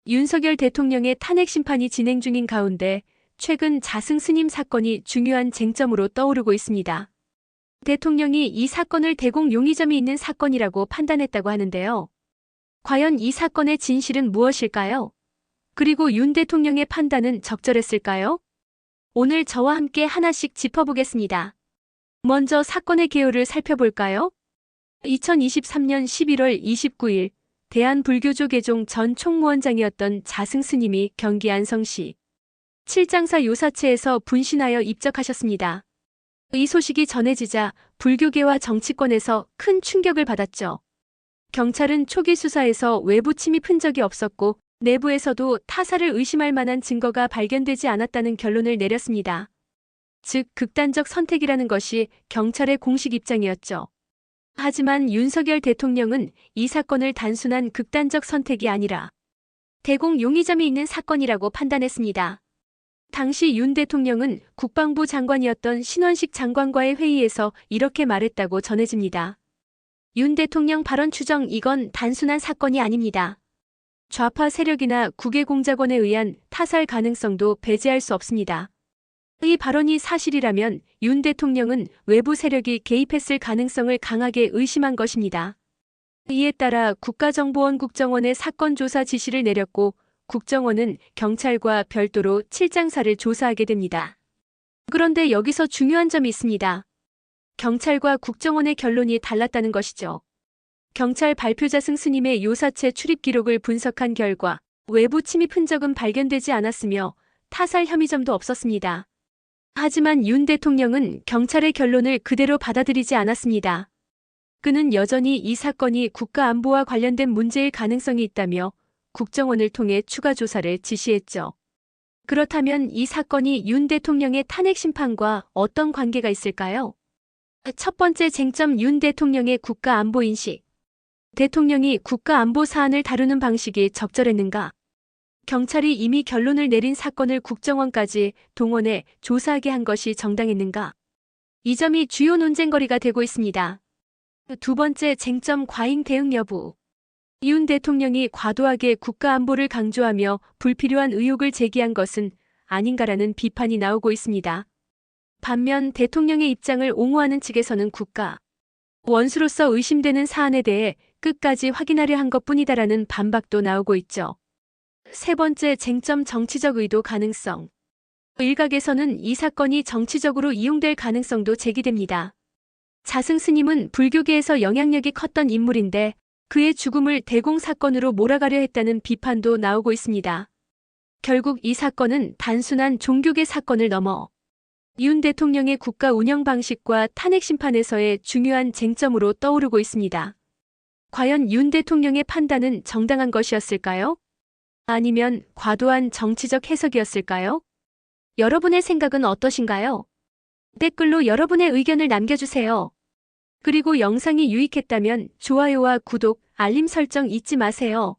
윤석열 대통령의 탄핵 심판이 진행 중인 가운데 최근 자승 스님 사건이 중요한 쟁점으로 떠오르고 있습니다. 대통령이 이 사건을 대공 용의점이 있는 사건이라고 판단했다고 하는데요. 과연 이 사건의 진실은 무엇일까요? 그리고 윤 대통령의 판단은 적절했을까요? 오늘 저와 함께 하나씩 짚어보겠습니다. 먼저 사건의 개요를 살펴볼까요? 2023년 11월 29일 대한불교조계종 전 총무원장이었던 자승 스님이 경기 안성시 칠장사 요사체에서 분신하여 입적하셨습니다. 이 소식이 전해지자 불교계와 정치권에서 큰 충격을 받았죠. 경찰은 초기 수사에서 외부 침입 흔적이 없었고 내부에서도 타살을 의심할 만한 증거가 발견되지 않았다는 결론을 내렸습니다. 즉, 극단적 선택이라는 것이 경찰의 공식 입장이었죠. 하지만 윤석열 대통령은 이 사건을 단순한 극단적 선택이 아니라 대공 용의점이 있는 사건이라고 판단했습니다. 당시 윤 대통령은 국방부 장관이었던 신원식 장관과의 회의에서 이렇게 말했다고 전해집니다. 윤 대통령 발언 추정, 이건 단순한 사건이 아닙니다. 좌파 세력이나 국외공작원에 의한 타살 가능성도 배제할 수 없습니다. 이 발언이 사실이라면 윤 대통령은 외부 세력이 개입했을 가능성을 강하게 의심한 것입니다. 이에 따라 국가정보원 국정원에 사건 조사 지시를 내렸고 국정원은 경찰과 별도로 칠장사를 조사하게 됩니다. 그런데 여기서 중요한 점이 있습니다. 경찰과 국정원의 결론이 달랐다는 것이죠. 경찰 발표자 승 스님의 요사체 출입 기록을 분석한 결과 외부 침입 흔적은 발견되지 않았으며 타살 혐의점도 없었습니다. 하지만 윤 대통령은 경찰의 결론을 그대로 받아들이지 않았습니다. 그는 여전히 이 사건이 국가안보와 관련된 문제일 가능성이 있다며 국정원을 통해 추가 조사를 지시했죠. 그렇다면 이 사건이 윤 대통령의 탄핵 심판과 어떤 관계가 있을까요? 첫 번째 쟁점, 윤 대통령의 국가안보 인식. 대통령이 국가안보 사안을 다루는 방식이 적절했는가? 경찰이 이미 결론을 내린 사건을 국정원까지 동원해 조사하게 한 것이 정당했는가? 이 점이 주요 논쟁거리가 되고 있습니다. 두 번째 쟁점, 과잉 대응 여부. 윤 대통령이 과도하게 국가안보를 강조하며 불필요한 의혹을 제기한 것은 아닌가라는 비판이 나오고 있습니다. 반면 대통령의 입장을 옹호하는 측에서는 국가 원수로서 의심되는 사안에 대해 끝까지 확인하려 한 것뿐이다라는 반박도 나오고 있죠. 세 번째 쟁점, 정치적 의도 가능성. 일각에서는 이 사건이 정치적으로 이용될 가능성도 제기됩니다. 자승 스님은 불교계에서 영향력이 컸던 인물인데 그의 죽음을 대공 사건으로 몰아가려 했다는 비판도 나오고 있습니다. 결국 이 사건은 단순한 종교계 사건을 넘어 윤 대통령의 국가 운영 방식과 탄핵 심판에서의 중요한 쟁점으로 떠오르고 있습니다. 과연 윤 대통령의 판단은 정당한 것이었을까요? 아니면 과도한 정치적 해석이었을까요? 여러분의 생각은 어떠신가요? 댓글로 여러분의 의견을 남겨주세요. 그리고 영상이 유익했다면 좋아요와 구독, 알림 설정 잊지 마세요.